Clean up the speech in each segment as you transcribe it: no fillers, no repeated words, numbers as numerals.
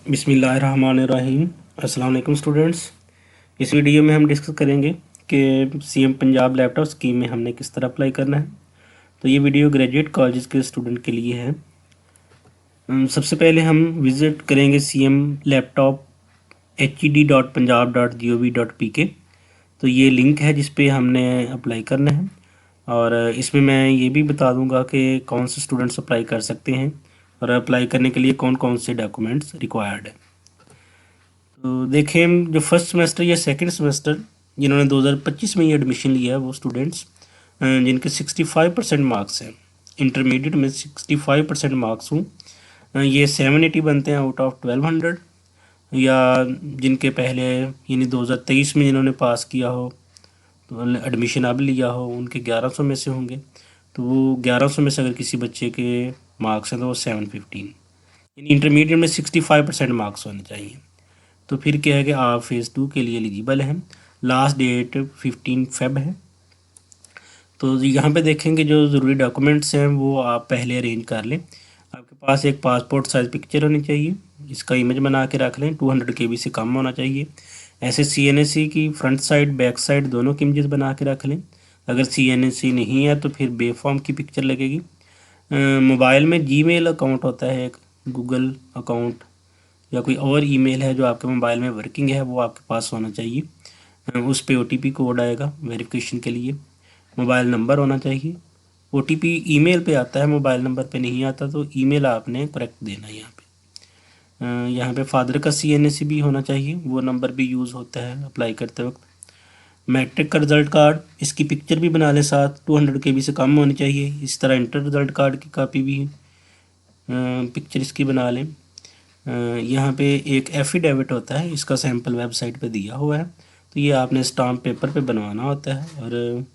बिस्मिल्लाहिर्रहमानिर्रहीम। अस्सलाम वालेकुम स्टूडेंट्स। इस वीडियो में हम डिस्कस करेंगे कि सीएम पंजाब लैपटॉप स्कीम में हमने किस तरह अप्लाई करना है। तो ये वीडियो ग्रेजुएट कॉलेज के स्टूडेंट के लिए है। सबसे पहले हम विज़िट करेंगे सीएम लैपटॉप HED.punjab.gov.pk। तो ये लिंक है जिस पे हमने अप्लाई करना है, और इसमें मैं ये भी बता दूंगा कि कौन से स्टूडेंट्स अप्लाई कर सकते हैं और अप्लाई करने के लिए कौन कौन से डॉक्यूमेंट्स रिक्वायर्ड है। तो देखें, जो फर्स्ट सेमेस्टर या सेकंड सेमेस्टर जिन्होंने 2025 में ये एडमिशन लिया है वो स्टूडेंट्स जिनके 65% मार्क्स हैं, इंटरमीडिएट में 65% मार्क्स हूँ, ये 780 बनते हैं आउट ऑफ 1200। या जिनके पहले यानी 2023 में जिन्होंने पास किया हो तो एडमिशन अब लिया हो, उनके 1100 में से होंगे। तो वो 1100 में से अगर किसी बच्चे के मार्क्स हैं तो वो 715, यानी इंटरमीडिएट में 65% मार्क्स होने चाहिए। तो फिर क्या है कि आप फेज़ 2 के लिए एलिजिबल हैं। लास्ट डेट 15 फेब है। तो यहाँ पे देखेंगे जो ज़रूरी डॉक्यूमेंट्स हैं वो आप पहले अरेंज कर लें। आपके पास एक पासपोर्ट साइज़ पिक्चर होनी चाहिए, इसका इमेज बना के रख लें। 200 KB से कम होना चाहिए। CNSE की फ्रंट साइड बैक साइड दोनों की इमेजेस बना के रख लें। अगर CNSE नहीं है तो फिर बे फॉर्म की पिक्चर लगेगी। मोबाइल में जीमेल अकाउंट होता है, एक गूगल अकाउंट या कोई और ईमेल है जो आपके मोबाइल में वर्किंग है, वो आपके पास होना चाहिए। उस पर OTP कोड आएगा वेरिफिकेशन के लिए। मोबाइल नंबर होना चाहिए। OTP ईमेल पे आता है, मोबाइल नंबर पे नहीं आता, तो ईमेल आपने करेक्ट देना है यहाँ पे। यहाँ पे फादर का CNSE भी होना चाहिए, वो नंबर भी यूज़ होता है अप्लाई करते वक्त। मैट्रिक का रिज़ल्ट कार्ड, इसकी पिक्चर भी बना लें साथ। 200 KB से कम होनी चाहिए। इस तरह इंटर रिज़ल्ट कार्ड की कापी भी पिक्चर इसकी बना लें। यहाँ पे एक एफिडेविट होता है, इसका सैंपल वेबसाइट पे दिया हुआ है, तो ये आपने स्टाम्प पेपर पे बनवाना होता है। और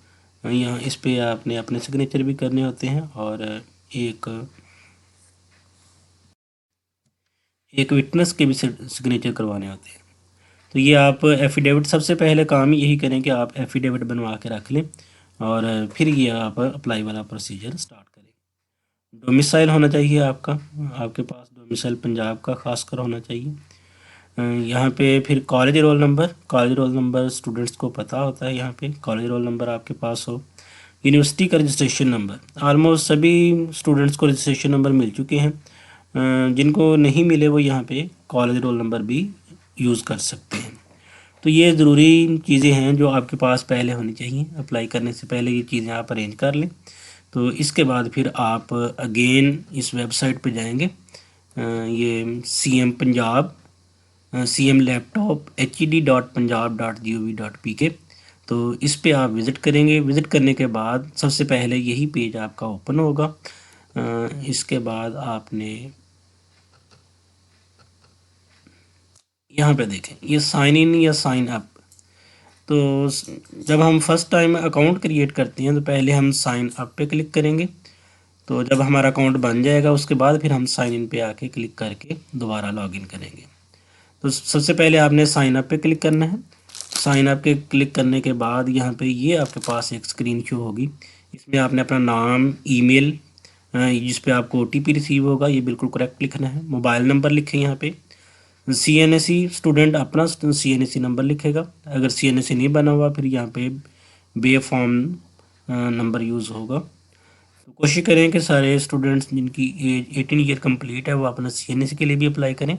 यहाँ इस पे आपने अपने सिग्नेचर भी करने होते हैं, और एक विटनेस के भी सिग्नेचर करवाने होते हैं। तो ये आप एफिडेविट, सबसे पहले काम यही करें कि आप एफिडेविट बनवा के रख लें, और फिर ये आप अप्लाई वाला प्रोसीजर स्टार्ट करें। डोमिसाइल होना चाहिए आपका, आपके पास डोमिसाइल पंजाब का खासकर होना चाहिए। यहाँ पे फिर कॉलेज रोल नंबर स्टूडेंट्स को पता होता है। यहाँ पे कॉलेज रोल नंबर आपके पास हो। यूनिवर्सिटी का रजिस्ट्रेशन नंबर, ऑलमोस्ट सभी स्टूडेंट्स को रजिस्ट्रेशन नंबर मिल चुके हैं। जिनको नहीं मिले वो यहाँ पे कॉलेज रोल नंबर भी यूज़ कर सकते हैं। तो ये ज़रूरी चीज़ें हैं जो आपके पास पहले होनी चाहिए। अप्लाई करने से पहले ये चीज़ें आप अरेंज कर लें। तो इसके बाद फिर आप अगेन इस वेबसाइट पे जाएंगे, ये CM Punjab CM laptop HED.punjab.gov.pk। तो इस पे आप विज़िट करेंगे। विज़िट करने के बाद सबसे पहले यही पेज आपका ओपन होगा। इसके बाद आपने यहाँ पे देखें, ये साइन इन या साइन अप। तो जब हम फर्स्ट टाइम अकाउंट क्रिएट करते हैं तो पहले हम साइन अप पे क्लिक करेंगे। तो जब हमारा अकाउंट बन जाएगा उसके बाद फिर हम साइन इन पे आके क्लिक करके दोबारा लॉगिन करेंगे। तो सबसे पहले आपने साइन अप पे क्लिक करना है। साइन अप के क्लिक करने के बाद यहाँ पे ये आपके पास एक स्क्रीन शो होगी। इसमें आपने अपना नाम, ईमेल, जिस पे आपको OTP रिसीव होगा, ये बिल्कुल करेक्ट लिखना है। मोबाइल नंबर लिखें यहाँ पे। CNSE स्टूडेंट अपना CNSE नंबर लिखेगा। अगर CNSE नहीं बना हुआ फिर यहाँ पे बे फॉर्म नंबर यूज़ होगा। तो कोशिश करें कि सारे स्टूडेंट्स जिनकी एज 18 ईयर कंप्लीट है वो अपना CNSE के लिए भी अप्लाई करें।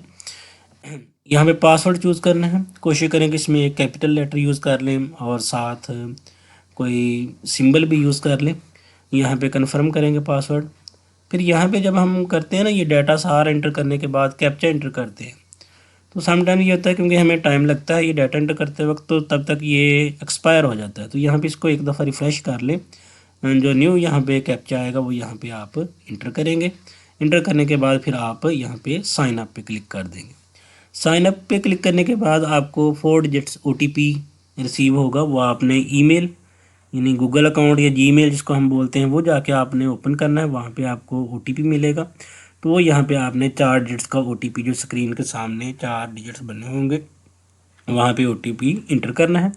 यहाँ पे पासवर्ड चूज़ करना है। कोशिश करें कि इसमें एक कैपिटल लेटर यूज़ कर लें और साथ कोई सिंबल भी यूज़ कर लें। यहाँ पे कंफर्म करेंगे पासवर्ड। फिर यहाँ पे जब हम करते हैं ना, ये डाटा सारा एंटर करने के बाद कैप्चा एंटर करते हैं, तो समटाइम ये होता है क्योंकि हमें टाइम लगता है ये डाटा एंटर करते वक्त, तो तब तक ये एक्सपायर हो जाता है। तो यहाँ पे इसको एक दफ़ा रिफ़्रेश कर लें। जो न्यू यहाँ पे कैप्चा आएगा वो यहाँ पे आप इंटर करेंगे। इंटर करने के बाद फिर आप यहाँ पे साइन अप पे क्लिक कर देंगे। साइन अप पे क्लिक करने के बाद आपको 4 डिजिट्स OTP रिसीव होगा। वो आपने ईमेल यानी गूगल अकाउंट या जीमेल जिसको हम बोलते हैं वो जाके आपने ओपन करना है। वहाँ पे आपको OTP मिलेगा। तो वो यहाँ पे आपने 4 डिजिट्स का OTP, जो स्क्रीन के सामने 4 डिजिट्स बने होंगे, वहाँ पे OTP इंटर करना है।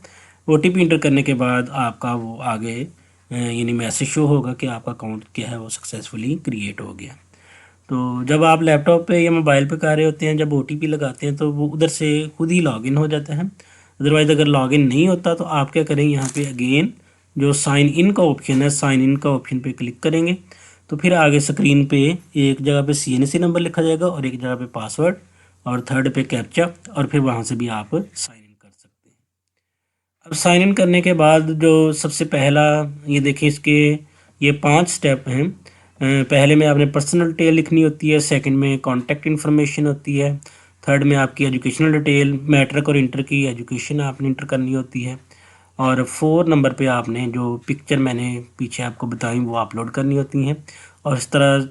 OTP इंटर करने के बाद आपका वो आगे यानी मैसेज शो होगा कि आपका अकाउंट क्या है वो सक्सेसफुली क्रिएट हो गया। तो जब आप लैपटॉप पे या मोबाइल पे कर रहे होते हैं, जब ओटीपी लगाते हैं तो वो उधर से खुद ही लॉगिन हो जाता है। अदरवाइज़ अगर लॉगिन नहीं होता तो आप क्या करेंगे, यहाँ पे अगेन जो साइन इन का ऑप्शन है, साइन इन का ऑप्शन पे क्लिक करेंगे तो फिर आगे स्क्रीन पे एक जगह पे CNC नंबर लिखा जाएगा और एक जगह पे पासवर्ड और थर्ड पे कैप्चा, और फिर वहाँ से भी आप साइन इन कर सकते हैं। अब साइन इन करने के बाद जो सबसे पहला, ये देखिए इसके ये 5 स्टेप हैं। पहले में आपने पर्सनल डिटेल लिखनी होती है, सेकंड में कॉन्टैक्ट इन्फॉर्मेशन होती है, थर्ड में आपकी एजुकेशनल डिटेल, मैट्रिक और इंटर की एजुकेशन आपने इंटर करनी होती है, और 4 नंबर पे आपने जो पिक्चर मैंने पीछे आपको बताई वो अपलोड करनी होती हैं। और इस तरह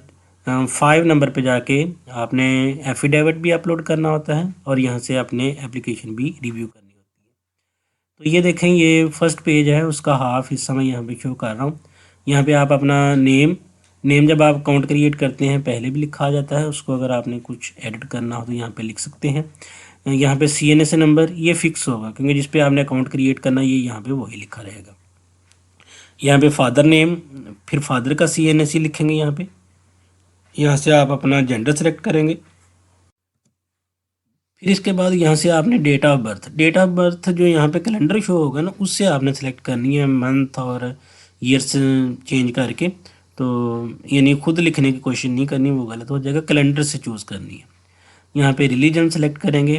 5 नंबर पे जाके आपने एफिडेविट भी अपलोड करना होता है और यहाँ से अपने एप्लीकेशन भी रिव्यू करनी होती है। तो ये देखें, ये फर्स्ट पेज है, उसका हाफ हिस्सा मैं यहाँ पे शो कर रहा हूँ। यहाँ पे आप अपना नेम जब आप अकाउंट क्रिएट करते हैं पहले भी लिखा जाता है, उसको अगर आपने कुछ एडिट करना हो तो यहाँ पे लिख सकते हैं। यहाँ पे CNS नंबर ये फिक्स होगा क्योंकि जिस पे आपने अकाउंट क्रिएट करना ये यहाँ पे वही लिखा रहेगा। यहाँ पे फादर नेम, फिर फादर का CNS लिखेंगे यहाँ पे। यहाँ से आप अपना जेंडर सेलेक्ट करेंगे। फिर इसके बाद यहाँ से आपने डेट ऑफ बर्थ जो यहाँ पे कैलेंडर शो होगा ना उससे आपने सेलेक्ट करनी है, मंथ और ईयर्स चेंज करके। तो यानी खुद लिखने की कोशिश नहीं करनी, वो गलत हो जाएगा, कैलेंडर से चूज़ करनी है। यहाँ पे रिलीजन सेलेक्ट करेंगे।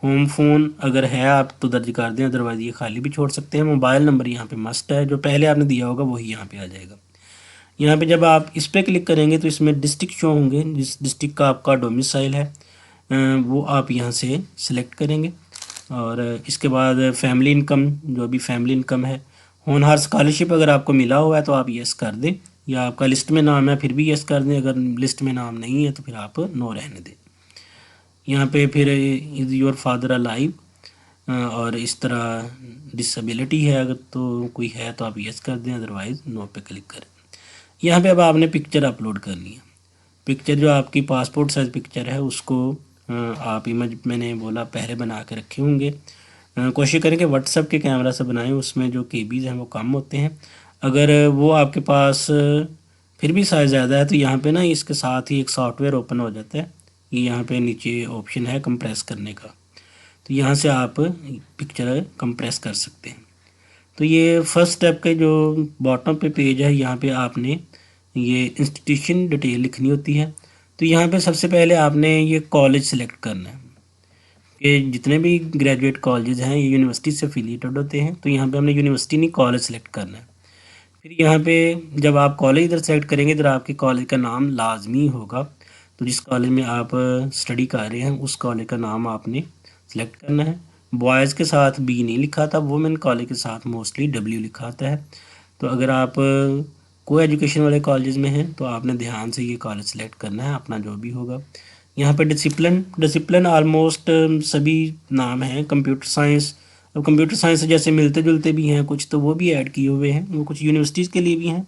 होम फ़ोन अगर है आप तो दर्ज कर दें, अदरवाइज़ ये खाली भी छोड़ सकते हैं। मोबाइल नंबर यहाँ पे मस्ट है, जो पहले आपने दिया होगा वही यहाँ पे आ जाएगा। यहाँ पे जब आप इस पर क्लिक करेंगे तो इसमें डिस्ट्रिक्ट शो होंगे, जिस डिस्ट्रिक्ट का आपका डोमिसाइल है वो आप यहाँ से सिलेक्ट करेंगे। और इसके बाद फैमिली इनकम, जो भी फैमिली इनकम है, होनहार स्कॉलरशिप अगर आपको मिला हुआ है तो आप यस कर दें, या आपका लिस्ट में नाम है फिर भी यस कर दें, अगर लिस्ट में नाम नहीं है तो फिर आप नो रहने दें। यहाँ पे फिर इज़ योर फादर अलाइव, और इस तरह डिसेबिलिटी है अगर तो कोई है तो आप यस कर दें, अदरवाइज़ नो पे क्लिक करें। यहाँ पे अब आपने पिक्चर अपलोड करनी है। पिक्चर जो आपकी पासपोर्ट साइज़ पिक्चर है उसको आप इमेज मैंने बोला पहले बना के रखे होंगे, कोशिश करें कि व्हाट्सएप के कैमरा से बनाएं, उसमें जो केबीज़ हैं वो कम होते हैं। अगर वो आपके पास फिर भी साइज़ ज़्यादा है तो यहाँ पे ना इसके साथ ही एक सॉफ्टवेयर ओपन हो जाता है, ये यहाँ पे नीचे ऑप्शन है कंप्रेस करने का, तो यहाँ से आप पिक्चर कंप्रेस कर सकते हैं। तो ये फर्स्ट स्टेप के जो बॉटम पे पेज है यहाँ पे आपने ये इंस्टीट्यूशन डिटेल लिखनी होती है। तो यहाँ पे सबसे पहले आपने ये कॉलेज सेलेक्ट करना है कि जितने भी ग्रेजुएट कॉलेज हैं ये यूनिवर्सिटी से एफिलिएटेड होते हैं, तो यहाँ पे हमने यूनिवर्सिटी नहीं कॉलेज सेलेक्ट करना है। फिर यहाँ पे जब आप कॉलेज इधर सेलेक्ट करेंगे इधर आपके कॉलेज का नाम लाजमी होगा, तो जिस कॉलेज में आप स्टडी कर रहे हैं उस कॉलेज का नाम आपने सेलेक्ट करना है। बॉयज़ के साथ B नहीं लिखा था, वुमेन कॉलेज के साथ मोस्टली W लिखा आता है। तो अगर आप को एजुकेशन वाले कॉलेज में हैं तो आपने ध्यान से ये कॉलेज सेलेक्ट करना है अपना जो भी होगा। यहाँ पे डिसिप्लिन ऑलमोस्ट सभी नाम हैं। कंप्यूटर साइंस, अब कंप्यूटर साइंस से जैसे मिलते जुलते भी हैं कुछ, तो वो भी ऐड किए हुए हैं, वो कुछ यूनिवर्सिटीज़ के लिए भी हैं।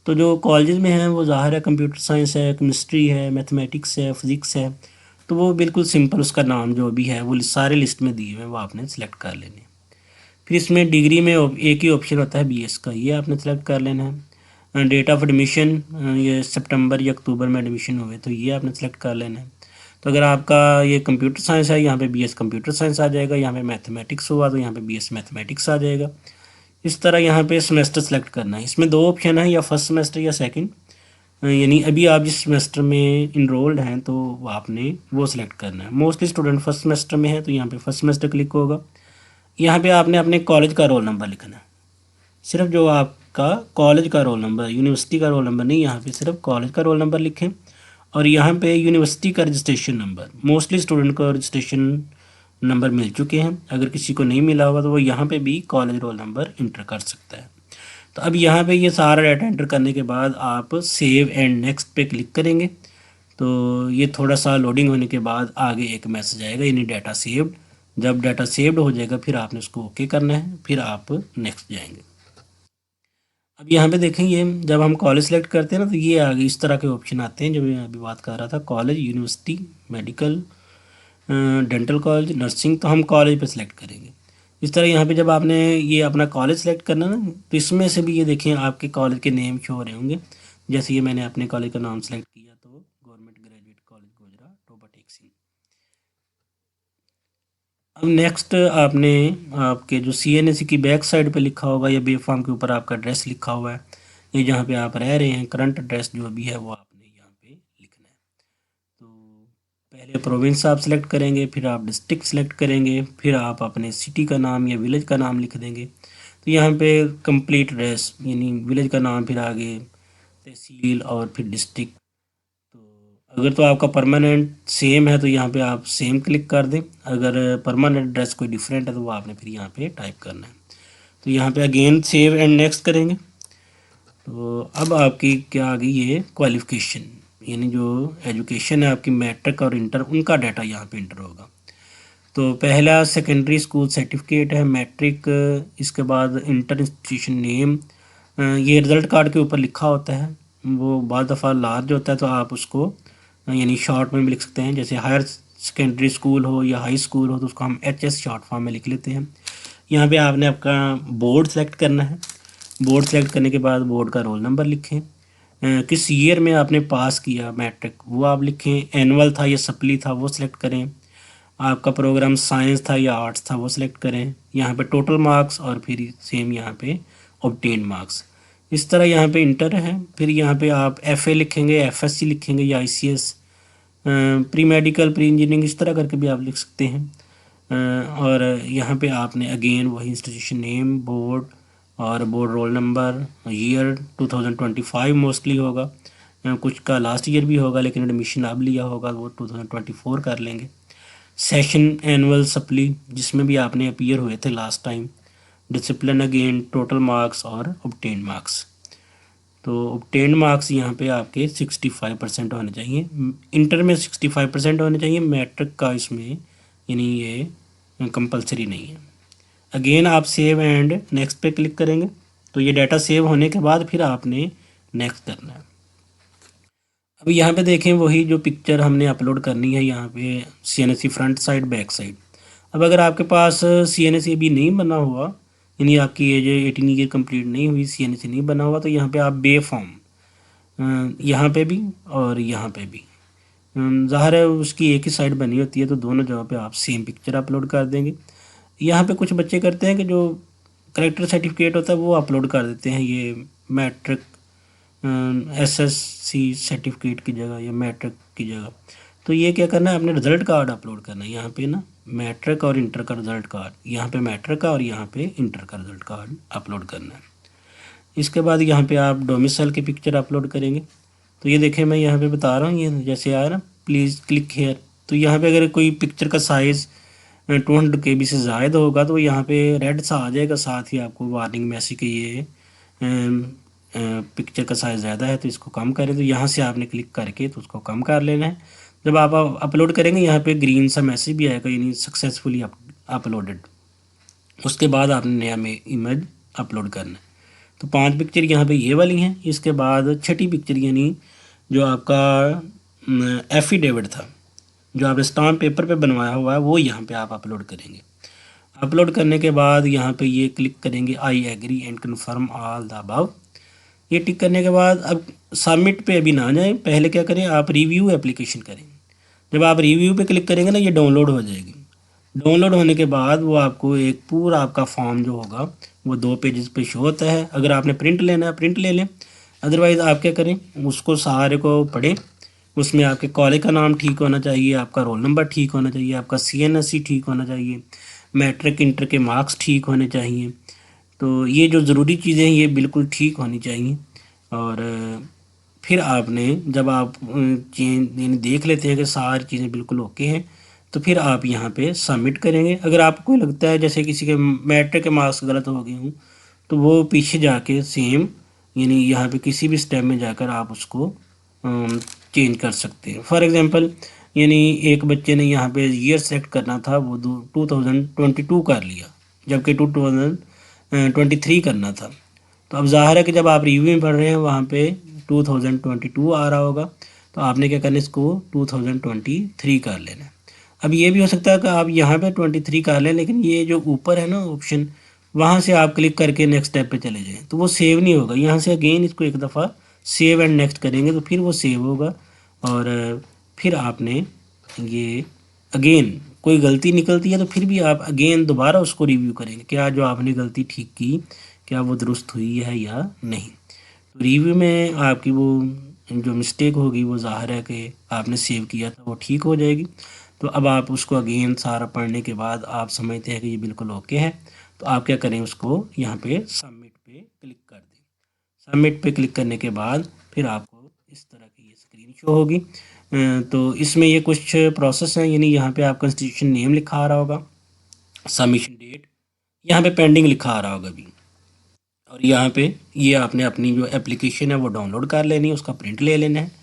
तो जो कॉलेज में हैं वो ज़ाहिर है कंप्यूटर साइंस है, केमिस्ट्री है, मैथमेटिक्स है, फिज़िक्स है, तो वो बिल्कुल सिंपल उसका नाम जो भी है वो सारे लिस्ट में दिए हुए हैं, वो आपने सेलेक्ट कर लेने। फिर इसमें डिग्री में एक ही ऑप्शन होता है BS का, ये आपने सेलेक्ट कर लेना है। डेट ऑफ एडमिशन, ये सितंबर या अक्टूबर में एडमिशन हुए तो ये आपने सेलेक्ट कर लेना है। तो अगर आपका ये कंप्यूटर साइंस है यहाँ पे BS कंप्यूटर साइंस आ जाएगा, यहाँ पे मैथमेटिक्स हुआ तो यहाँ पे BS मैथमेटिक्स आ जाएगा। इस तरह यहाँ पे सेमेस्टर सेलेक्ट करना है। इसमें 2 ऑप्शन है, या फर्स्ट सेमेस्टर या सेकंड, यानी अभी आप जिस सेमेस्टर में इनरोल्ड हैं तो आपने वो सिलेक्ट करना है। मोस्टली स्टूडेंट फर्स्ट सेमेस्टर में है तो यहाँ पे फर्स्ट सेमेस्टर क्लिक होगा। यहाँ पे आपने अपने कॉलेज का रोल नंबर लिखना है, सिर्फ जो आपका कॉलेज का रोल नंबर, यूनिवर्सिटी का रोल नंबर नहीं, यहाँ पे सिर्फ कॉलेज का रोल नंबर लिखें। और यहाँ पे यूनिवर्सिटी का रजिस्ट्रेशन नंबर, मोस्टली स्टूडेंट को रजिस्ट्रेशन नंबर मिल चुके हैं, अगर किसी को नहीं मिला होगा तो वो यहाँ पे भी कॉलेज रोल नंबर इंटर कर सकता है। तो अब यहाँ पे ये सारा डाटा एंटर करने के बाद आप सेव एंड नेक्स्ट पे क्लिक करेंगे तो ये थोड़ा सा लोडिंग होने के बाद आगे एक मैसेज आएगा, यानी डाटा सेव्ड। जब डाटा सेव्ड हो जाएगा फिर आपने उसको ओके करना है, फिर आप नेक्स्ट जाएंगे। अब यहाँ पे देखेंगे जब हम कॉलेज सेलेक्ट करते हैं ना तो ये आगे इस तरह के ऑप्शन आते हैं, जो मैं अभी बात कर रहा था, college, university, medical, dental college, nursing, तो हम कॉलेज पे सिलेक्ट करेंगे। इस तरह यहाँ पे जब आपने ये अपना कॉलेज सेलेक्ट करना ना तो इसमें से भी ये देखें आपके कॉलेज के नेम शो हो रहे होंगे। जैसे ये मैंने अपने कॉलेज का नाम सेलेक्ट किया तो गवर्नमेंट अब नेक्स्ट आपने आपके जो CNSE की बैक साइड पे लिखा होगा या बेब फॉर्म के ऊपर आपका एड्रेस लिखा हुआ है, ये जहाँ पे आप रह रहे हैं करंट एड्रेस जो भी है वो आपने यहाँ पे लिखना है। तो पहले प्रोविंस आप सेलेक्ट करेंगे, फिर आप डिस्ट्रिक्ट सेलेक्ट करेंगे, फिर आप अपने सिटी का नाम या विलेज का नाम लिख देंगे। तो यहाँ पे कंप्लीट एड्रेस यानी विलेज का नाम, फिर आगे तहसील और फिर डिस्ट्रिक्ट। तो अगर तो आपका परमानेंट सेम है तो यहाँ पे आप सेम क्लिक कर दें, अगर परमानेंट एड्रेस कोई डिफरेंट है तो वो आपने फिर यहाँ पे टाइप करना है। तो यहाँ पे अगेन सेव एंड नेक्स्ट करेंगे। तो अब आपकी क्या आ गई, ये क्वालिफिकेशन यानी जो एजुकेशन है आपकी मैट्रिक और इंटर, उनका डाटा यहाँ पे इंटर होगा। तो पहला सेकेंडरी स्कूल सर्टिफिकेट है, मैट्रिक, इसके बाद इंटर इंस्टीट्यूशन नेम, ये रिज़ल्ट कार्ड के ऊपर लिखा होता है, वो बाद दफ़ा लार्ज होता है तो आप उसको यानी शॉर्ट में भी लिख सकते हैं। जैसे हायर सेकेंडरी स्कूल हो या हाई स्कूल हो तो उसको हम HS शॉर्ट फॉर्म में लिख लेते हैं। यहाँ पे आपने आपका बोर्ड सेलेक्ट करना है। बोर्ड सेलेक्ट करने के बाद बोर्ड का रोल नंबर लिखें, किस ईयर में आपने पास किया मैट्रिक वो आप लिखें, एनुअल था या सप्ली था वो सिलेक्ट करें, आपका प्रोग्राम साइंस था या आर्ट्स था वो सिलेक्ट करें, यहाँ पे टोटल मार्क्स और फिर सेम यहाँ पे ऑब्टेन मार्क्स। इस तरह यहाँ पे इंटर है, फिर यहाँ पे आप FA लिखेंगे, FSC लिखेंगे या ICS, pre medical, pre engineering, इस तरह करके भी आप लिख सकते हैं। और यहाँ पे आपने अगेन वही इंस्टीट्यूशन नेम, बोर्ड और board roll number, year 2025 mostly होगा, कुछ का लास्ट ईयर भी होगा लेकिन एडमिशन अब लिया होगा वो 2024 कर लेंगे। सेशन एनुअल सप्ली जिसमें भी आपने अपीयर हुए थे last time, discipline again, total marks और ऑब्टेन मार्क्स। तो ऑब्टेन मार्क्स यहाँ पे आपके 65% होने चाहिए, इंटर में 65% होने चाहिए, मैट्रिक का इसमें यानी ये कंपलसरी नहीं है। अगेन आप सेव एंड नेक्स्ट पे क्लिक करेंगे तो ये डाटा सेव होने के बाद फिर आपने नेक्स्ट करना है। अब यहाँ पे देखें वही जो पिक्चर हमने अपलोड करनी है यहाँ पे CNSE front side back side. अब अगर आपके पास CNSE अभी नहीं बना हुआ यानी आपकी एज 18 ईयर कंप्लीट नहीं हुई, CNSE नहीं बना हुआ, तो यहाँ पे आप बे फॉर्म यहाँ पे भी और यहाँ पे भी, ज़ाहिर है उसकी एक ही साइड बनी होती है तो दोनों जगह पे आप सेम पिक्चर अपलोड कर देंगे। यहाँ पे कुछ बच्चे करते हैं कि जो करेक्टर सर्टिफिकेट होता है वो अपलोड कर देते हैं, ये मैट्रिक SSC सर्टिफिकेट की जगह या मैट्रिक की जगह। तो ये क्या करना है, अपने रिज़ल्ट कार्ड अपलोड करना है यहाँ पे ना, मैट्रिक और इंटर का रिज़ल्ट कार्ड, यहाँ पे मैट्रिक का और यहाँ पे इंटर का रिज़ल्ट कार्ड अपलोड करना है। इसके बाद यहाँ पे आप डोमिसाइल की पिक्चर अपलोड करेंगे। तो ये देखें मैं यहाँ पे बता रहा हूँ, ये जैसे आया ना प्लीज़ क्लिक हेयर, तो यहाँ पे अगर कोई पिक्चर का साइज़ 200 KB से ज़ायद होगा तो यहाँ पे रेड सा आ जाएगा, साथ ही आपको वार्निंग मैसेज कि ये पिक्चर का साइज़ ज़्यादा है तो इसको कम करें। तो यहाँ से आपने क्लिक करके तो उसको कम कर लेना है। जब आप अपलोड करेंगे यहाँ पे ग्रीन सा मैसेज भी आएगा यानी सक्सेसफुली अपलोडेड। उसके बाद आपने नया में इमेज अपलोड करना है। तो 5 पिक्चर यहाँ पे ये वाली हैं। इसके बाद छठी पिक्चर यानी जो आपका एफिडेविट था जो आपने स्टाम्प पेपर पे बनवाया हुआ है वो यहाँ पे आप अपलोड करेंगे। अपलोड करने के बाद यहाँ पे ये क्लिक करेंगे I agree and confirm all the above. ये टिक करने के बाद अब सबमिट पे अभी ना जाएं, पहले क्या करें आप रिव्यू एप्लीकेशन करें। जब आप रिव्यू पे क्लिक करेंगे ना ये डाउनलोड हो जाएगी। डाउनलोड होने के बाद वो आपको एक पूरा आपका फॉर्म जो होगा वो 2 पेजेस पे शो होता है। अगर आपने प्रिंट लेना है प्रिंट ले लें, अदरवाइज़ आप क्या करें उसको सारे को पढ़ें। उसमें आपके कॉलेज का नाम ठीक होना चाहिए, आपका रोल नंबर ठीक होना चाहिए, आपका CNSE ठीक होना चाहिए, मैट्रिक इंटर के मार्क्स ठीक होने चाहिए। तो ये जो ज़रूरी चीज़ें हैं ये बिल्कुल ठीक होनी चाहिए। और फिर आपने जब आप चेंज यानी देख लेते हैं कि सारी चीज़ें बिल्कुल ओके हैं तो फिर आप यहाँ पे सबमिट करेंगे। अगर आपको लगता है जैसे किसी के मैट्रिक के मार्क्स गलत हो गए हों तो वो पीछे जाके सेम यानी यहाँ पे किसी भी स्टेप में जाकर आप उसको चेंज कर सकते हैं। फॉर एग्ज़ाम्पल यानी एक बच्चे ने यहाँ पे ईयर सेलेक्ट करना था वो 2022 कर लिया जबकि 2023 करना था। तो अब ज़ाहिर है कि जब आप रिव्यू में पढ़ रहे हैं वहाँ पे 2022 आ रहा होगा तो आपने क्या करना है इसको 2023 कर लेना है। अब ये भी हो सकता है कि आप यहाँ पे 23 कर लें लेकिन ये जो ऊपर है ना ऑप्शन वहाँ से आप क्लिक करके नेक्स्ट स्टेप पे चले जाएं तो वो सेव नहीं होगा। यहाँ से अगेन इसको एक दफ़ा सेव एंड नेक्स्ट करेंगे तो फिर वो सेव होगा और फिर आपने ये अगेन कोई गलती निकलती है तो फिर भी आप अगेन दोबारा उसको रिव्यू करेंगे, क्या जो आपने गलती ठीक की क्या वो दुरुस्त हुई है या नहीं। तो रिव्यू में आपकी वो जो मिस्टेक होगी वो ज़ाहिर है कि आपने सेव किया था वो ठीक हो जाएगी। तो अब आप उसको अगेन सारा पढ़ने के बाद आप समझते हैं कि ये बिल्कुल ओके है, तो आप क्या करें, उसको यहाँ पे सबमिट पे क्लिक कर दें। सबमिट पे क्लिक करने के बाद फिर आपको इस तरह की ये स्क्रीन शो होगी। तो इसमें ये कुछ प्रोसेस हैं, यानी यहाँ पे आपका इंस्टीट्यूशन नेम लिखा आ रहा होगा, सबमिशन डेट यहाँ पे पेंडिंग लिखा आ रहा होगा अभी, और यहाँ पे ये आपने अपनी जो एप्लीकेशन है वो डाउनलोड कर लेनी है, उसका प्रिंट ले लेना है।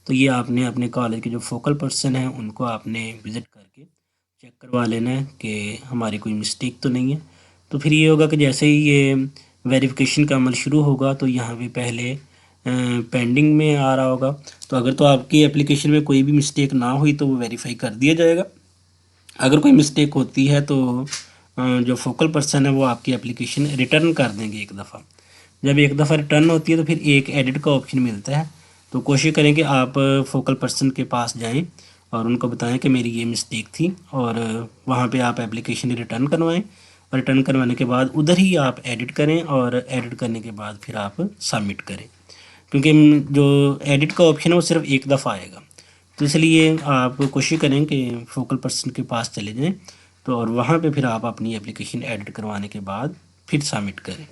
तो ये आपने अपने कॉलेज के जो फोकल पर्सन हैं उनको आपने विज़िट करके चेक करवा लेना है कि हमारी कोई मिस्टेक तो नहीं है। तो फिर ये होगा कि जैसे ही ये वेरिफिकेशन का अमल शुरू होगा तो यहाँ पे पहले पेंडिंग में आ रहा होगा। तो अगर तो आपकी एप्लीकेशन में कोई भी मिस्टेक ना हुई तो वो वेरीफाई कर दिया जाएगा। अगर कोई मिस्टेक होती है तो जो फोकल पर्सन है वो आपकी एप्लीकेशन रिटर्न कर देंगे एक दफ़ा। जब एक दफ़ा रिटर्न होती है तो फिर एक एडिट का ऑप्शन मिलता है। तो कोशिश करें कि आप फोकल पर्सन के पास जाएं और उनको बताएं कि मेरी ये मिस्टेक थी, और वहाँ पे आप एप्लीकेशन रिटर्न करवाएं, और रिटर्न करवाने के बाद उधर ही आप एडिट करें, और एडिट करने के बाद फिर आप सबमिट करें, क्योंकि जो एडिट का ऑप्शन है वो सिर्फ एक दफ़ा आएगा। तो इसलिए आप कोशिश करें कि फोकल पर्सन के पास चले जाएं, तो और वहाँ पे फिर आप अपनी एप्लीकेशन एडिट करवाने के बाद फिर सबमिट करें।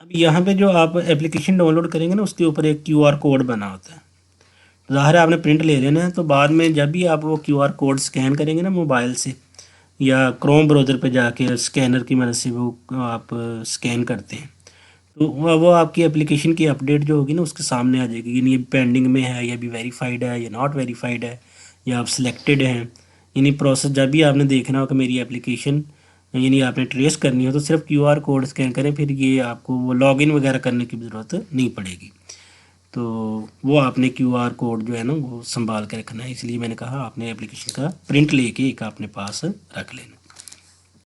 अब यहाँ पे जो आप एप्लीकेशन डाउनलोड करेंगे ना उसके ऊपर एक क्यूआर कोड बना होता है, तो ज़ाहिर है आपने प्रिंट ले लेना है। तो बाद में जब भी आप वो क्यूआर कोड स्कैन करेंगे ना मोबाइल से या क्रोम ब्राउज़र पे जाके स्कैनर की मदद से वो आप स्कैन करते हैं, तो वो आपकी एप्लीकेशन की अपडेट जो होगी ना उसके सामने आ जाएगी, यानी ये पेंडिंग में है या भी वेरीफाइड है या नॉट वेरीफाइड है या आप सिलेक्टेड हैं। यानी प्रोसेस जब भी आपने देखना हो कि मेरी एप्लीकेशन यानी आपने ट्रेस करनी हो तो सिर्फ क्यूआर कोड स्कैन करें, फिर ये आपको वो लॉगिन वगैरह करने की ज़रूरत नहीं पड़ेगी। तो वो आपने क्यूआर कोड जो है ना वो संभाल के रखना है, इसलिए मैंने कहा आपने एप्लीकेशन का प्रिंट लेके एक अपने पास रख लेना।